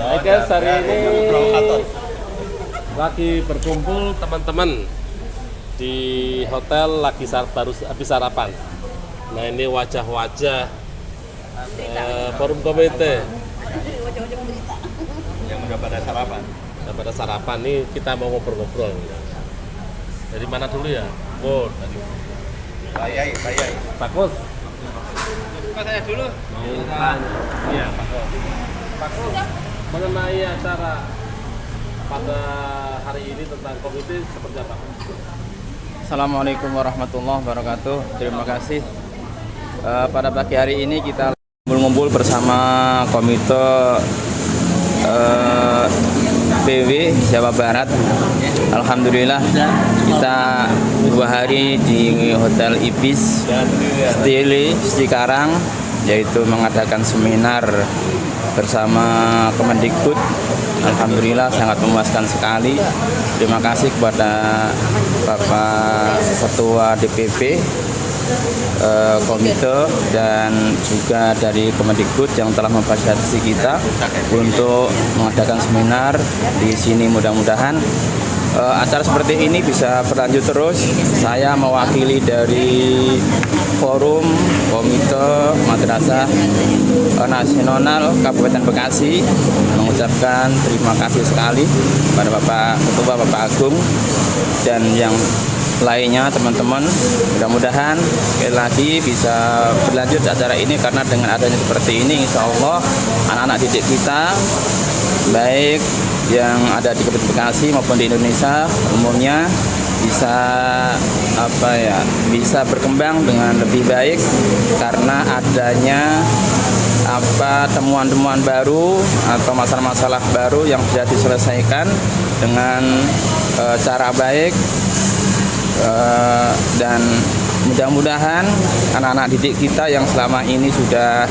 Hai guys, hari ini lagi berkumpul teman-teman di hotel, lagi baru habis sarapan. Nah, ini wajah-wajah forum komite yang udah pada sarapan. Udah pada sarapan nih, kita mau ngobrol-ngobrol. Dari mana dulu ya? Oh, dari Bayai. Pak Kus. Pak saya dulu. Iya, Pak Kus. Pak Kus, mengenai acara pada hari ini tentang komite seperti apa? Assalamualaikum warahmatullahi wabarakatuh. Terima kasih. Pada pagi hari ini kita ngumpul bersama komite PW Jawa Barat. Alhamdulillah kita 2 hari di Hotel Ibis Stile Cikarang, yaitu mengadakan seminar bersama Kemendikbud. Alhamdulillah sangat memuaskan sekali. Terima kasih kepada Bapak Ketua DPP komite dan juga dari Kemendikbud yang telah memfasilitasi kita untuk mengadakan seminar di sini. Mudah-mudahan acara seperti ini bisa berlanjut terus. Saya mewakili dari Forum Komite Madrasah Nasional Kabupaten Bekasi mengucapkan terima kasih sekali kepada Bapak Ketua, Bapak Agung, dan yang lainnya teman-teman. Mudah-mudahan sekali lagi bisa berlanjut acara ini, karena dengan adanya seperti ini insya Allah anak-anak didik kita baik yang ada di Kabupaten Bekasi maupun di Indonesia umumnya bisa berkembang dengan lebih baik karena adanya temuan-temuan baru atau masalah-masalah baru yang bisa diselesaikan dengan cara baik. Dan mudah-mudahan anak-anak didik kita yang selama ini sudah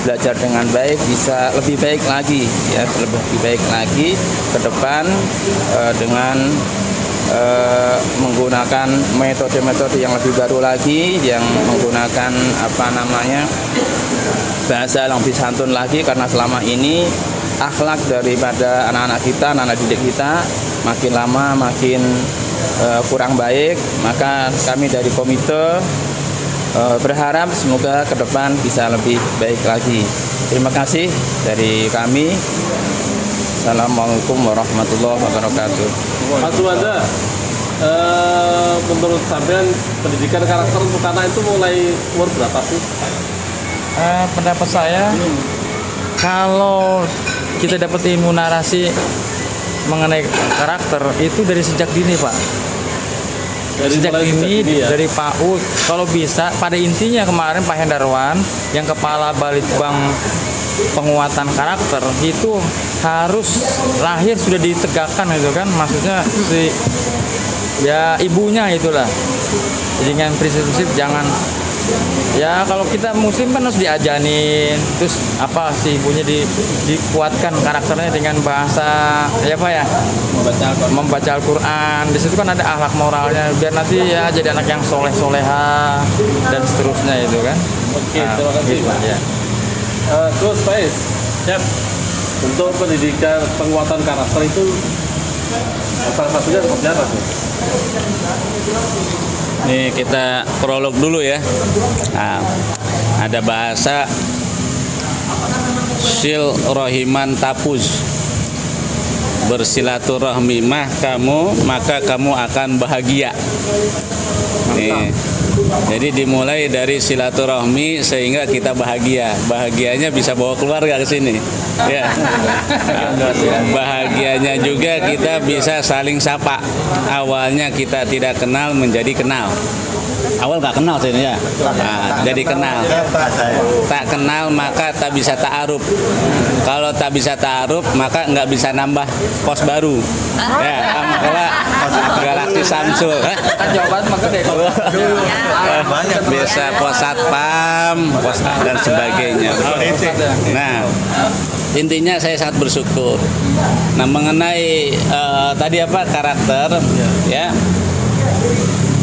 belajar dengan baik bisa lebih baik lagi, ya, lebih baik lagi ke depan dengan menggunakan metode-metode yang lebih baru lagi, yang menggunakan bahasa yang lebih santun lagi, karena selama ini akhlak daripada anak-anak kita, anak-anak didik kita makin lama makin kurang baik. Maka kami dari komite berharap semoga ke depan bisa lebih baik lagi. Terima kasih dari kami. Assalamualaikum warahmatullahi wabarakatuh. Pak Suwanda, menurut sampean pendidikan karakter untuk anak itu mulai umur berapa sih? Pendapat saya, kalau kita dapat ilmu narasi mengenai karakter itu dari sejak dini, Pak. Sejak dini ya? Dari PAUD. Kalau bisa, pada intinya kemarin Pak Hendarwan yang kepala Balitbang penguatan karakter itu harus lahir sudah ditegakkan gitu kan, maksudnya ibunya itulah. Jadi dengan prinsip-prinsip jangan, ya kalau kita muslim kan harus diajanin, terus ibunya dikuatkan karakternya dengan bahasa membaca Al-Quran. Di situ kan ada akhlak moralnya, biar nanti ya jadi anak yang soleh-soleha dan seterusnya itu kan. Oke, terima kasih Pak. Ya. Terus Faiz, untuk pendidikan penguatan karakter itu salah satunya seperti apa sih? Nih kita prolog dulu ya. Nah, ada bahasa sil rohiman tapuz, bersilaturahmi maka kamu akan bahagia. Nih, jadi dimulai dari silaturahmi sehingga kita bahagianya bisa bawa keluarga ke sini, ya. Bahagianya juga kita bisa saling sapa. Awalnya kita tidak kenal menjadi kenal. Awal nggak kenal sih ya, jadi kenal. Tak kenal maka tak bisa ta'aruf. Kalau tak bisa ta'aruf maka nggak bisa nambah pos baru. Ya, Galaksi Samsul. Jawaban maka deh. Bisa pos satpam, dan sebagainya. Nah, intinya saya sangat bersyukur. Nah, mengenai tadi karakter, ya.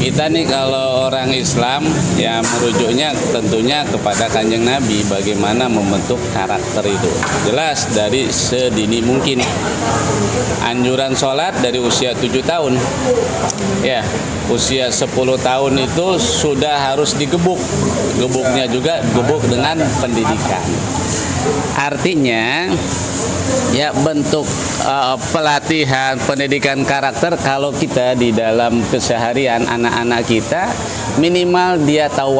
kita nih kalau orang Islam ya merujuknya tentunya kepada Kanjeng Nabi bagaimana membentuk karakter itu. Jelas dari sedini mungkin. Anjuran sholat dari usia 7 tahun. Ya, usia 10 tahun itu sudah harus digebuk. Gebuknya juga gebuk dengan pendidikan. Artinya ya bentuk pelatihan pendidikan karakter kalau kita di dalam keseharian anak-anak kita minimal dia tahu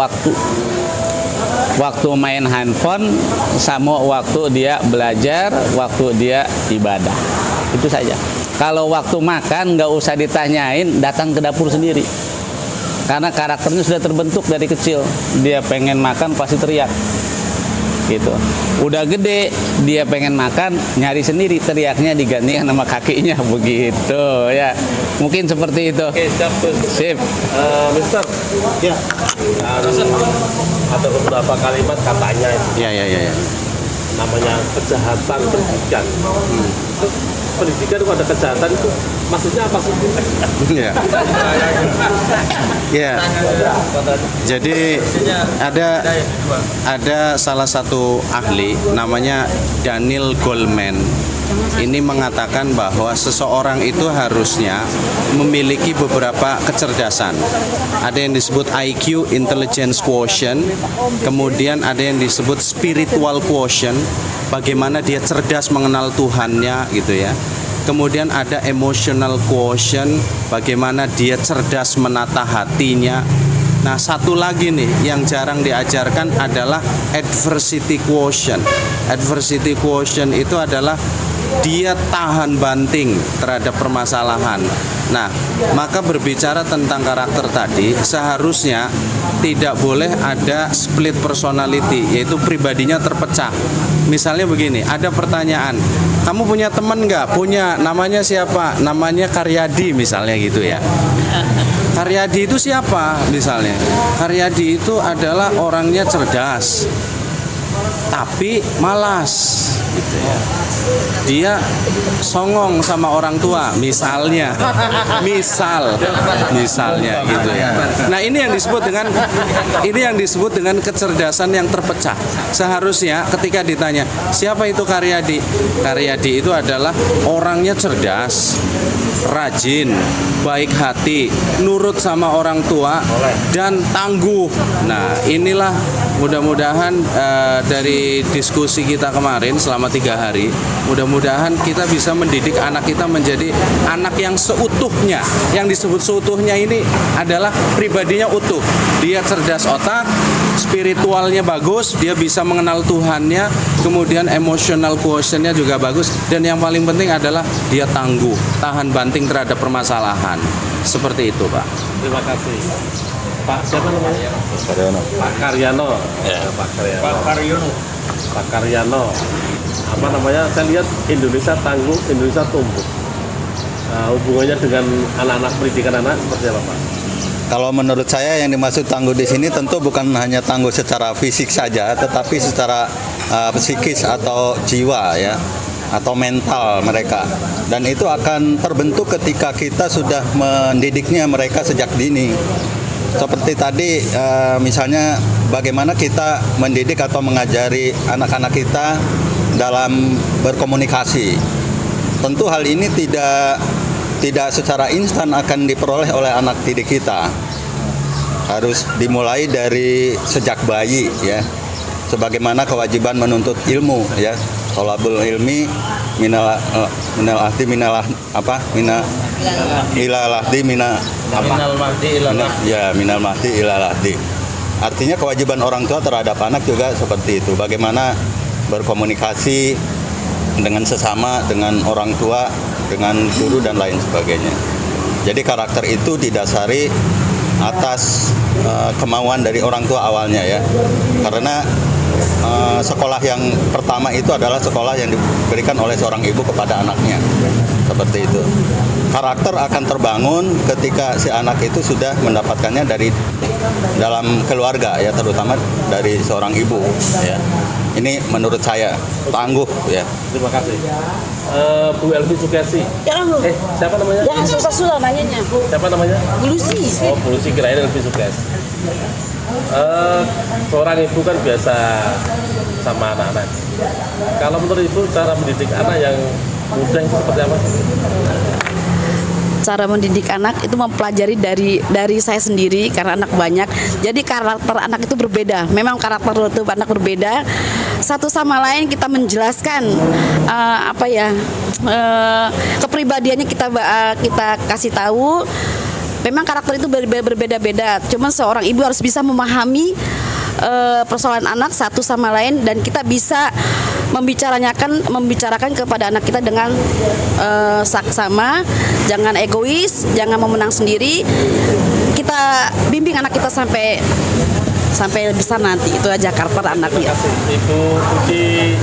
waktu main handphone sama waktu dia belajar, waktu dia ibadah, itu saja. Kalau waktu makan nggak usah ditanyain, datang ke dapur sendiri karena karakternya sudah terbentuk dari kecil. Dia pengen makan pasti teriak gitu. Udah gede dia pengen makan nyari sendiri, teriaknya digantikan sama kakinya begitu ya. Mungkin seperti itu. Oke, siap. Sip. Mister. Ya. Ada beberapa kalimat katanya itu. Ya. Namanya kejahatan pendidikan. Pendidikan itu ada kejahatan itu maksudnya apa sih? Ya. Ya. Jadi ada salah satu ahli namanya Daniel Goleman. Ini mengatakan bahwa seseorang itu harusnya memiliki beberapa kecerdasan. Ada yang disebut IQ, intelligence quotient, kemudian ada yang disebut spiritual quotient, bagaimana dia cerdas mengenal Tuhannya gitu ya. Kemudian ada emotional quotient, bagaimana dia cerdas menata hatinya. Nah, satu lagi nih yang jarang diajarkan adalah adversity quotient. Adversity quotient itu adalah dia tahan banting terhadap permasalahan. Nah, maka berbicara tentang karakter tadi, seharusnya tidak boleh ada split personality, yaitu pribadinya terpecah. Misalnya begini, ada pertanyaan, kamu punya teman nggak? Punya, namanya siapa? Namanya Karyadi misalnya gitu ya. Karyadi itu siapa misalnya? Karyadi itu adalah orangnya cerdas, tapi malas gitu ya. Dia songong sama orang tua misalnya. Misalnya gitu ya. Nah, ini yang disebut dengan kecerdasan yang terpecah. Seharusnya ketika ditanya, siapa itu Karyadi? Karyadi itu adalah orangnya cerdas, rajin, baik hati, nurut sama orang tua, dan tangguh. Nah, inilah mudah-mudahan dari diskusi kita kemarin selama 3 hari, mudah-mudahan kita bisa mendidik anak kita menjadi anak yang seutuhnya. Yang disebut seutuhnya ini adalah pribadinya utuh. Dia cerdas otak, spiritualnya bagus, dia bisa mengenal Tuhannya, kemudian emotional quotient-nya juga bagus, dan yang paling penting adalah dia tangguh, tahan banting terhadap permasalahan. Seperti itu, Pak. Terima kasih. Pak siapa namanya? Pak Karyano. Ya, Pak Karyano. Pak Karyano. Apa namanya? Saya lihat Indonesia tangguh, Indonesia tumbuh. Nah, hubungannya dengan anak-anak, pendidikan anak seperti apa, Pak? Kalau menurut saya yang dimaksud tangguh di sini tentu bukan hanya tangguh secara fisik saja, tetapi secara psikis atau jiwa ya, atau mental mereka. Dan itu akan terbentuk ketika kita sudah mendidiknya mereka sejak dini. Seperti tadi misalnya bagaimana kita mendidik atau mengajari anak-anak kita dalam berkomunikasi. Tentu hal ini tidak secara instan akan diperoleh oleh anak didik kita. Harus dimulai dari sejak bayi ya. Sebagaimana kewajiban menuntut ilmu ya. Thalabul ilmi minal ahdi minal apa? Ilal ahdi minal mahdi ilal ahdi. Artinya kewajiban orang tua terhadap anak juga seperti itu. Bagaimana berkomunikasi dengan sesama, dengan orang tua, dengan guru dan lain sebagainya. Jadi karakter itu didasari atas kemauan dari orang tua awalnya ya. Karena sekolah yang pertama itu adalah sekolah yang diberikan oleh seorang ibu kepada anaknya, seperti itu. Karakter akan terbangun ketika si anak itu sudah mendapatkannya dari dalam keluarga ya, terutama dari seorang ibu ya. Ini menurut saya tangguh ya. Terima kasih. Bu Elvi Sukesi. Jangan Siapa namanya? Jangan susah-susah nanyanya. Siapa namanya? Bulusi. Oh, Bu Lucy, kirain Elvi Sukesi. Seorang ibu kan biasa sama anak-anak. Kalau menurut ibu cara mendidik anak yang mudah itu seperti apa? Cara mendidik anak itu mempelajari dari saya sendiri karena anak banyak. Jadi karakter anak itu berbeda. Memang karakter itu anak berbeda. Satu sama lain kita menjelaskan kepribadiannya kita kasih tahu. Memang karakter itu berbeda-beda. Cuman seorang ibu harus bisa memahami persoalan anak satu sama lain dan kita bisa membicarakan kepada anak kita dengan saksama, jangan egois, jangan memenang sendiri. Kita bimbing anak kita sampai besar nanti. Itu aja karakter anaknya. Ibu Puji.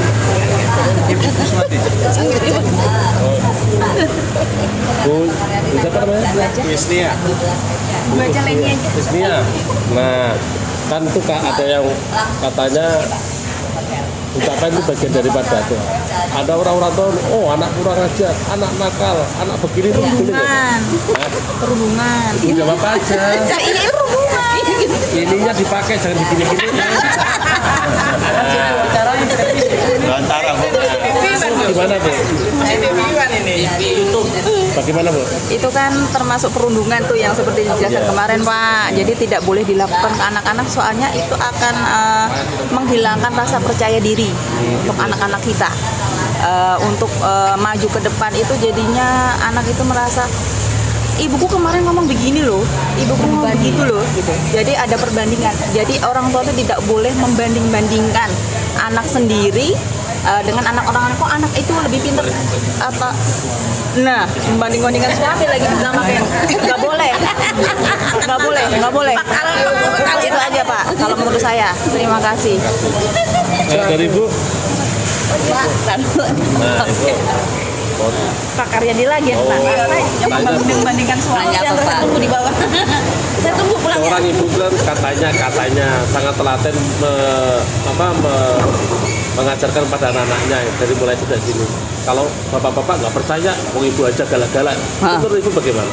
Ibu Kuswati. Bu, siapa namanya? Wisnia. Wisnia. Nah, kan itu ada yang katanya ucapan itu bagian daripada itu. Ada orang-orang tahu, oh anak kurang ajar, anak nakal, anak begini itu boleh nggak? Perhubungan. Udah apa aja. Ini perhubungan. Ininya dipakai jangan begini-gini. Antara Bu. Gimana Bu? Bagaimana Bu? Itu kan termasuk perundungan tuh yang seperti dijelaskan kemarin Pak. Jadi tidak boleh dilakukan ke anak-anak soalnya itu akan menghilangkan rasa percaya diri untuk anak-anak kita. Untuk maju ke depan itu jadinya anak itu merasa ibuku kemarin ngomong begini loh, ibuku ngomong begitu loh gitu. Jadi ada perbandingan. Jadi orang tua itu tidak boleh membanding-bandingkan anak sendiri dengan anak orang lain. Kok anak itu lebih pintar atau membanding-bandingkan suami lagi sama kayak nggak boleh. Itu aja Pak kalau menurut saya. Terima kasih. Dari Ibu? Nah, Ibu. Pak Karyadi lagi yang yang membanding-bandingkan suami yang tunggu di bawah. Saya tunggu pulang. Seorang ibu kan katanya sangat telaten mengajarkan pada anak-anaknya dari mulai sudah sini. Kalau bapak-bapak nggak percaya, mau ibu aja galak-galak. Menurut ibu bagaimana?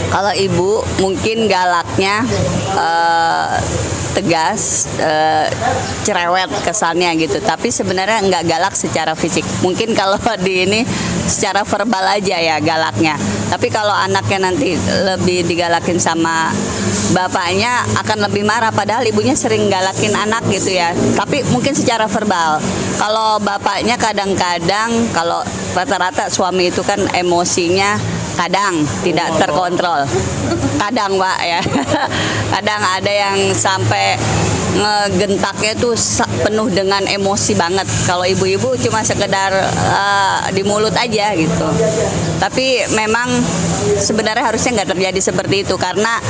Kalau ibu mungkin galaknya tegas, cerewet kesannya gitu. Tapi sebenarnya nggak galak secara fisik. Mungkin kalau di ini secara verbal aja ya galaknya. Tapi kalau anaknya nanti lebih digalakin sama bapaknya akan lebih marah. Padahal ibunya sering galakin anak gitu ya. Tapi mungkin secara verbal. Kalau bapaknya kadang-kadang kalau rata-rata suami itu kan emosinya kadang tidak terkontrol. Kadang Pak ya. Kadang ada yang sampai ngegentaknya tuh penuh dengan emosi banget. Kalau ibu-ibu cuma sekedar di mulut aja gitu. Tapi memang sebenarnya harusnya nggak terjadi seperti itu karena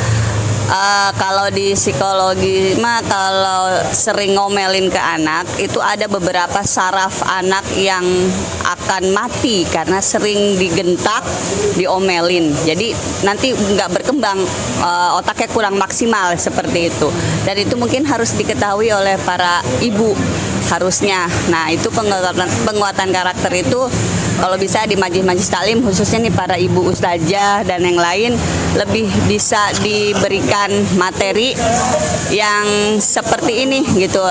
kalau di psikologi mah kalau sering ngomelin ke anak itu ada beberapa saraf anak yang akan mati karena sering digentak, diomelin. Jadi nanti nggak berkembang, otaknya kurang maksimal seperti itu. Dan itu mungkin harus diketahui oleh para ibu harusnya. Nah itu penguatan karakter itu kalau bisa di majelis taklim khususnya nih para ibu ustazah dan yang lain lebih bisa diberikan materi yang seperti ini gitu.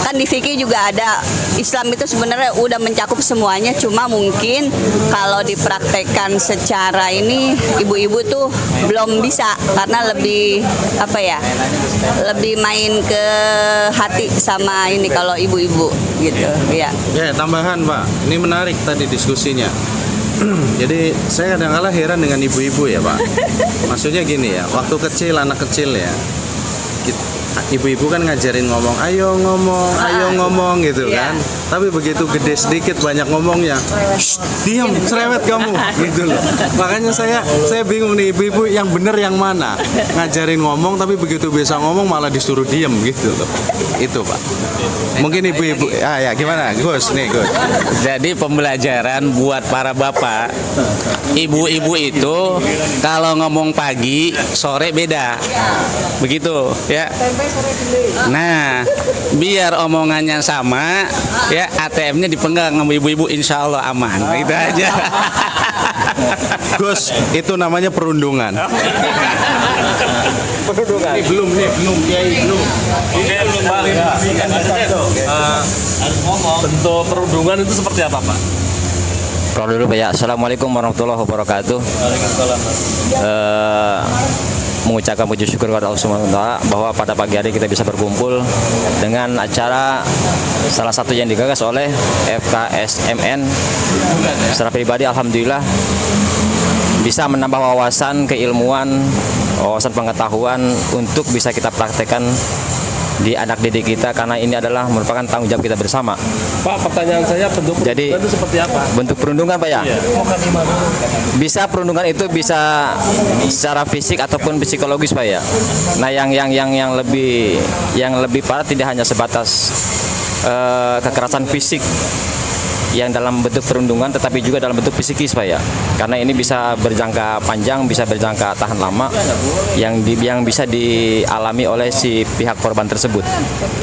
Kan di fikih juga ada, Islam itu sebenarnya udah mencakup semuanya, cuma mungkin kalau dipraktekkan secara ini ibu-ibu tuh belum bisa karena lebih lebih main ke hati sama ini kalau ibu-ibu gitu ya. Ya, tambahan Pak, ini menarik tadi diskusinya. Jadi saya kadang-kadang heran dengan ibu-ibu ya Pak. Maksudnya gini ya, waktu kecil, anak kecil ya, ibu-ibu kan ngajarin ngomong, ayo ngomong gitu kan. Tapi begitu gede sedikit banyak ngomongnya, diam, cerewet kamu gitu loh. Makanya saya bingung nih, ibu-ibu yang bener yang mana? Ngajarin ngomong tapi begitu bisa ngomong malah disuruh diam gitu loh. Itu Pak. Mungkin ibu-ibu, ya gimana Gus? Nih Gus. Jadi pembelajaran buat para bapak, ibu-ibu itu kalau ngomong pagi, sore beda, begitu ya. Nah, biar omongannya sama, ya ATM-nya dipegang sama ibu-ibu, insya Allah aman, gitu aja. Gus, itu namanya perundungan. Perundungan. Belum Kiai belum. Bentuk perundungan itu seperti apa, Pak? Kalau dulu Pak ya, Assalamualaikum warahmatullahi wabarakatuh. Mengucapkan puji syukur kepada Allah Subhanahu wa Ta'ala bahwa pada pagi hari kita bisa berkumpul dengan acara salah satu yang digagas oleh FKSMN. Secara pribadi alhamdulillah bisa menambah wawasan keilmuan, wawasan pengetahuan untuk bisa kita praktekkan di anak didik kita, karena ini adalah merupakan tanggung jawab kita bersama. Pak, pertanyaan saya, bentuk perundungan itu seperti apa? Bentuk perundungan Pak ya? Iya. Bisa perundungan itu bisa secara fisik ataupun psikologis Pak ya. Nah yang lebih parah tidak hanya sebatas kekerasan fisik yang dalam bentuk perundungan, tetapi juga dalam bentuk psikis Pak ya. Karena ini bisa berjangka panjang, bisa berjangka tahan lama yang bisa dialami oleh si pihak korban tersebut.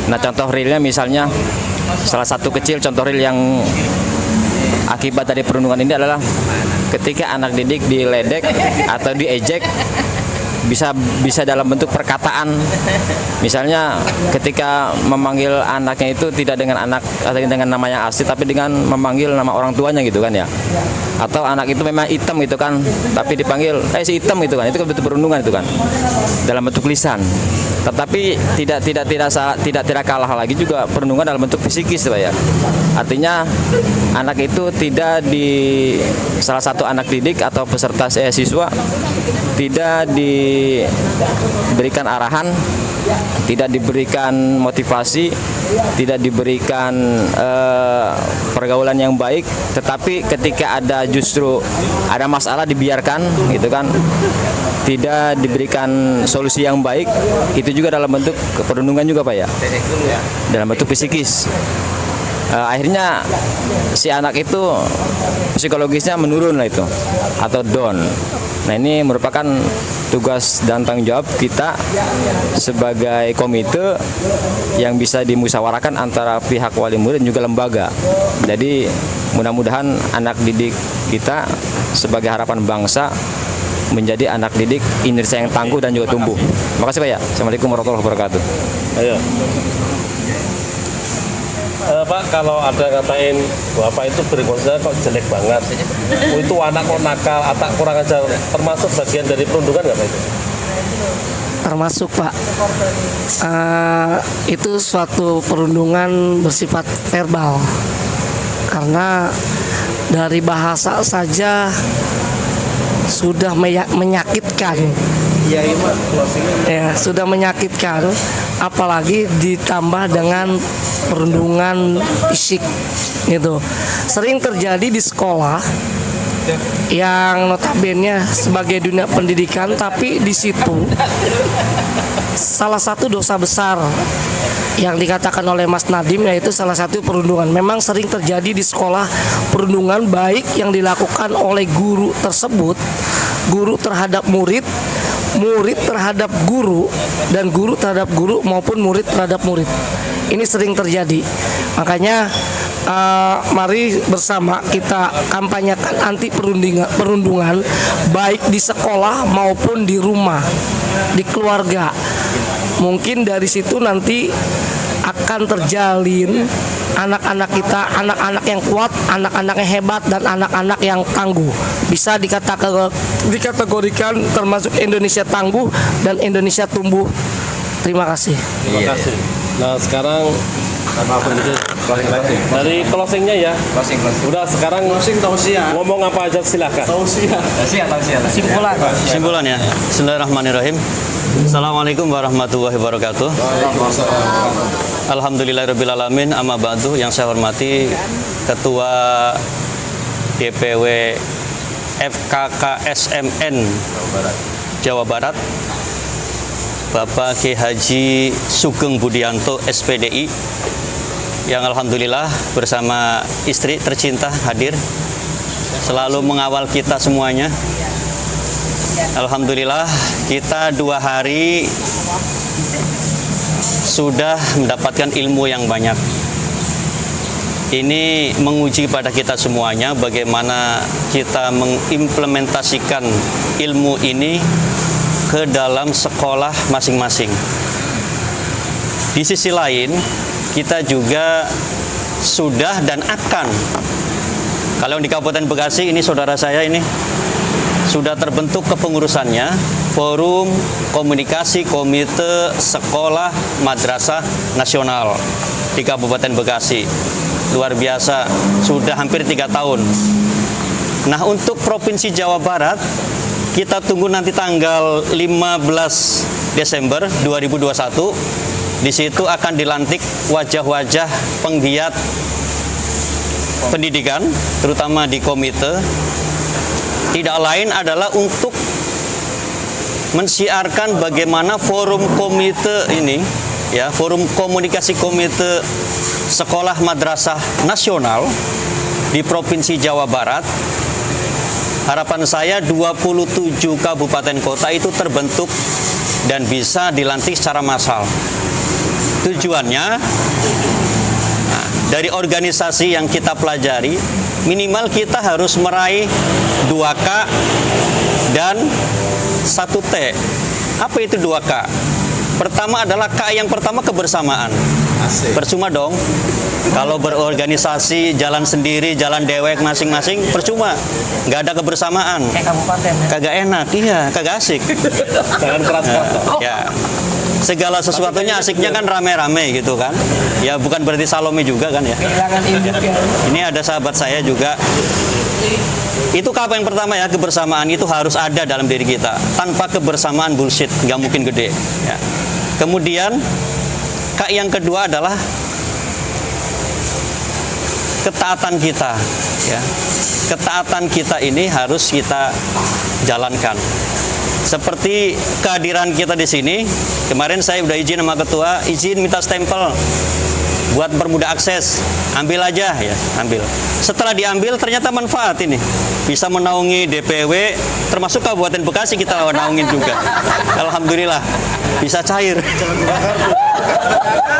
Nah contoh realnya misalnya salah satu kecil contoh real yang akibat dari perundungan ini adalah ketika anak didik diledek atau diejek, bisa dalam bentuk perkataan. Misalnya ketika memanggil anaknya itu tidak dengan anak atau dengan nama yang asli, tapi dengan memanggil nama orang tuanya gitu kan ya. Atau anak itu memang hitam gitu kan, tapi dipanggil si hitam gitu kan. Itu kan bentuk perundungan itu kan. Dalam bentuk lisan. Tetapi tidak kalah lagi juga perundungan dalam bentuk psikis Pak ya. Artinya anak itu tidak salah satu anak didik atau peserta siswa tidak diberikan arahan, tidak diberikan motivasi, tidak diberikan pergaulan yang baik, tetapi ketika justru ada masalah dibiarkan gitu kan, tidak diberikan solusi yang baik, itu juga dalam bentuk perundungan juga Pak ya, dalam bentuk psikis. Akhirnya si anak itu psikologisnya menurun lah itu, atau down. Nah ini merupakan tugas dan tanggung jawab kita sebagai komite yang bisa dimusyawarahkan antara pihak wali murid dan juga lembaga. Jadi mudah-mudahan anak didik kita sebagai harapan bangsa menjadi anak didik Indonesia yang tangguh dan juga tumbuh. Terima kasih Pak ya. Assalamualaikum warahmatullahi wabarakatuh. Ayo. Pak, kalau ada ngatain Bapak itu berkonsen kok jelek banget, itu anak kok nakal, atau kurang ajar, termasuk bagian dari perundungan nggak Pak itu? Termasuk Pak. Itu suatu perundungan bersifat verbal, karena dari bahasa saja sudah menyakitkan. Ya, sudah menyakitkan, apalagi ditambah dengan perundungan fisik gitu. Sering terjadi di sekolah yang notabene sebagai dunia pendidikan, tapi di situ salah satu dosa besar yang dikatakan oleh Mas Nadim yaitu salah satu perundungan. Memang sering terjadi di sekolah perundungan, baik yang dilakukan oleh guru tersebut, guru terhadap murid, murid terhadap guru, dan guru terhadap guru maupun murid terhadap murid. Ini sering terjadi. Makanya mari bersama kita kampanyekan anti perundungan baik di sekolah maupun di rumah, di keluarga. Mungkin dari situ nanti akan terjalin anak-anak kita, anak-anak yang kuat, anak-anak yang hebat, dan anak-anak yang tangguh. Bisa dikategorikan termasuk Indonesia tangguh dan Indonesia tumbuh. Terima kasih. Terima kasih. Nah sekarang Dari closingnya ya. Udah sekarang ngomong apa aja silakan. Simpulan ya. Bismillahirrahmanirrahim. Assalamualaikum warahmatullahi wabarakatuh. Alhamdulillahirrabbilalamin. Amma ba'du. Yang saya hormati Ketua DPW FKKSMN Jawa Barat, Bapak Ki Haji Sugeng Budianto SPDI, yang alhamdulillah bersama istri tercinta hadir selalu mengawal kita semuanya. Alhamdulillah kita 2 hari sudah mendapatkan ilmu yang banyak. Ini menguji pada kita semuanya bagaimana kita mengimplementasikan ilmu ini ke dalam sekolah masing-masing. Di sisi lain, kita juga sudah dan akan, kalau di Kabupaten Bekasi ini saudara saya ini sudah terbentuk kepengurusannya, Forum Komunikasi Komite Sekolah Madrasah Nasional di Kabupaten Bekasi. Luar biasa, sudah hampir 3 tahun. Nah, untuk Provinsi Jawa Barat, kita tunggu nanti tanggal 15 Desember 2021. Di situ akan dilantik wajah-wajah penggiat pendidikan, terutama di komite. Tidak lain adalah untuk mensiarkan bagaimana forum komite ini, ya, Forum Komunikasi Komite Sekolah Madrasah Nasional di Provinsi Jawa Barat. Harapan saya 27 kabupaten kota itu terbentuk dan bisa dilantik secara massal. Tujuannya, dari organisasi yang kita pelajari, minimal kita harus meraih 2K dan 1T. Apa itu 2K? Pertama adalah K yang pertama, kebersamaan. Percuma dong kalau berorganisasi jalan sendiri, jalan dewek masing-masing, percuma, nggak ada kebersamaan. Kayak kabupaten ya? Kagak enak, iya, kagak asik. Jangan keras-keras. Ya, segala sesuatunya asiknya kan rame-rame gitu kan. Ya bukan berarti Salome juga kan ya. Ini ada sahabat saya juga. Itu apa yang pertama ya, kebersamaan itu harus ada dalam diri kita. Tanpa kebersamaan bullshit, nggak mungkin gede. Ya. Kemudian K yang kedua adalah ketaatan kita. Ya. Ketaatan kita ini harus kita jalankan. Seperti kehadiran kita di sini, kemarin saya udah izin sama ketua, izin minta stempel buat permudah akses, ambil aja ya, ambil. Setelah diambil ternyata manfaat ini, bisa menaungi DPW, termasuk Kabupaten Bekasi kita naungin juga. Alhamdulillah, bisa cair.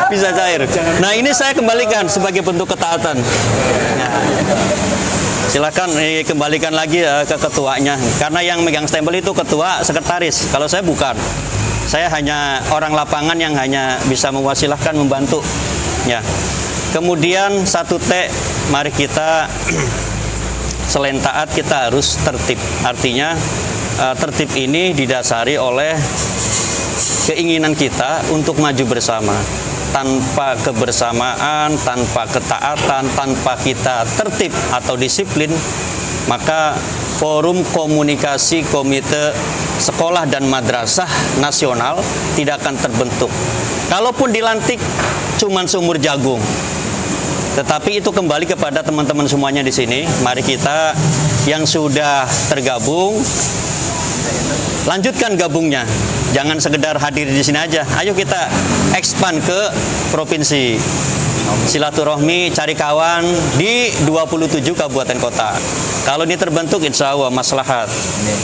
Bisa cair. Nah ini saya kembalikan sebagai bentuk ketaatan. Nah, silakan kembalikan lagi ke ketuanya, karena yang megang stempel itu ketua sekretaris. Kalau saya bukan, saya hanya orang lapangan yang hanya bisa mewasilahkan, membantu. Ya. Kemudian 1T, mari kita selain taat kita harus tertib. Artinya tertib ini didasari oleh keinginan kita untuk maju bersama. Tanpa kebersamaan, tanpa ketaatan, tanpa kita tertib atau disiplin, maka Forum Komunikasi Komite Sekolah dan Madrasah Nasional tidak akan terbentuk. Kalaupun dilantik, cuman seumur jagung. Tetapi itu kembali kepada teman-teman semuanya di sini. Mari kita yang sudah tergabung, lanjutkan gabungnya. Jangan sekedar hadir di sini aja. Ayo kita expand ke provinsi. Silaturahmi, cari kawan di 27 kabupaten kota. Kalau ini terbentuk, insya Allah maslahat.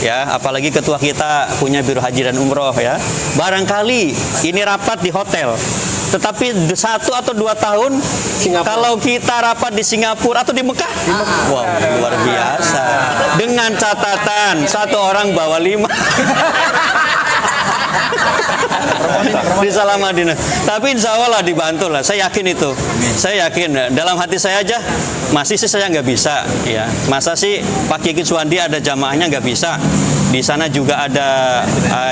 Ya, apalagi ketua kita punya biro haji dan umroh ya. Barangkali ini rapat di hotel. Tetapi 1 atau 2 tahun kalau kita rapat di Singapura atau di Mekah, wow, luar biasa. Dengan catatan 1 orang bawa 5. Bisa lama Madinah. Tapi insya Allah lah dibantu lah. Saya yakin itu. Saya yakin. Dalam hati saya aja masih sih saya nggak bisa. Ya, masa sih Pak Kiki Suwandi ada jamaahnya nggak bisa. Di sana juga ada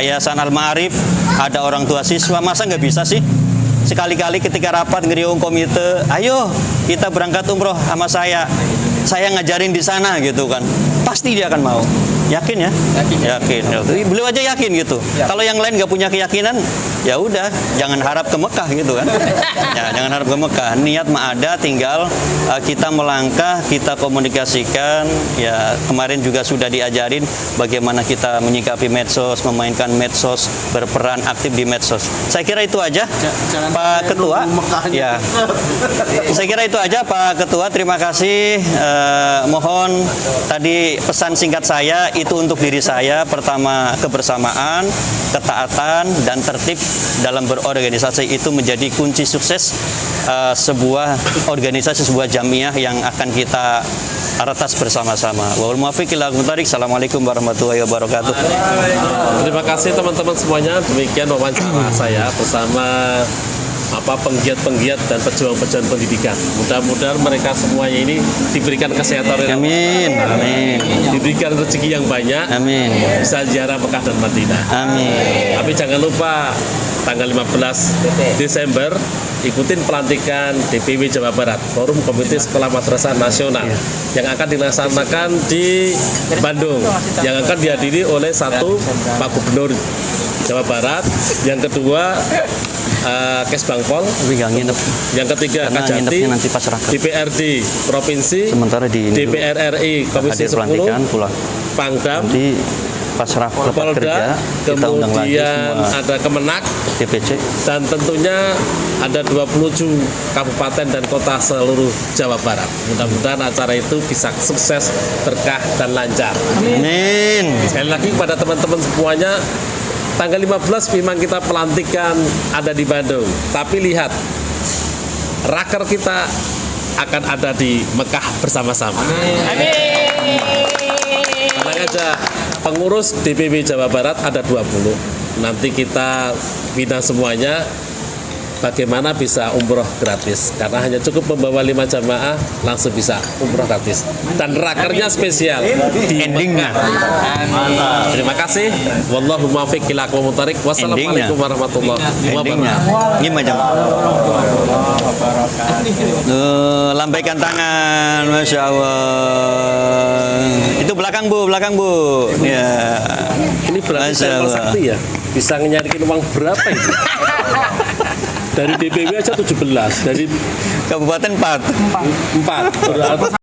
Yayasan Al Ma'arif, ada orang tua siswa. Masa nggak bisa sih? sekali-kali ketika rapat ngeriung komite, ayo kita berangkat umroh sama saya ngajarin di sana gitu kan, pasti dia akan mau. Yakin ya? Yakin. Beliau aja yakin gitu. Kalau yang lain nggak punya keyakinan, ya udah, jangan harap ke Mekah gitu kan. Ya, jangan harap ke Mekah. Niat mah ada, tinggal kita melangkah, kita komunikasikan. Ya, kemarin juga sudah diajarin bagaimana kita menyikapi medsos, memainkan medsos, berperan aktif di medsos. Saya kira itu aja, Pak Ketua. Ya, saya kira itu aja, Pak Ketua. Terima kasih. Mohon tadi pesan singkat saya itu untuk diri saya. Pertama, kebersamaan, ketaatan, dan tertib dalam berorganisasi itu menjadi kunci sukses sebuah organisasi, sebuah jamiah yang akan kita retas bersama-sama. Wal muwaffiq ila aqwamit thoriq. Assalamualaikum warahmatullahi wabarakatuh. Terima kasih teman-teman semuanya. Demikian wawancara saya bersama penggiat-penggiat dan pejuang-pejuang pendidikan. Mudah-mudahan mereka semuanya ini diberikan kesehatan. Amin. Amin. Diberikan rezeki yang banyak. Amin. Bisa ziarah Mekah dan Madinah. Amin. Tapi jangan lupa tanggal 15 Desember ikutin pelantikan DPW Jawa Barat, Forum Komite Sekolah Madrasah Nasional yang akan dilaksanakan di Bandung, yang akan dihadiri oleh satu Pak Gubernur Jawa Barat, yang kedua Kesbangpol, yang ketiga Kajati, DPRD Provinsi, DPR RI Komisi 10, Pangdam, pasrah Polda, kemudian ada Kemenak, DPC, dan tentunya ada 27 kabupaten dan kota seluruh Jawa Barat. Mudah-mudahan acara itu bisa sukses, berkah, dan lancar. Amin. Sekali lagi kepada teman-teman semuanya, tanggal 15 memang kita pelantikan ada di Bandung. Tapi lihat, raker kita akan ada di Mekah bersama-sama. Amin. Tenang aja, pengurus DPW Jawa Barat ada 20. Nanti kita bina semuanya bagaimana bisa umroh gratis, karena hanya cukup membawa 5 jamaah langsung bisa umroh gratis, dan rakernya spesial di endingnya. Terima kasih. Wallahu muwaffiq ila aqwamit thoriq. Wassalamualaikum warahmatullahi wabarakatuh. Gimana jam? Lambaikan tangan, Masya Allah. Itu belakang bu. Ya. Ini berarti saya sakti ya, bisa nyarikin uang berapa itu? Dari DPW aja 17, dari Kabupaten 4.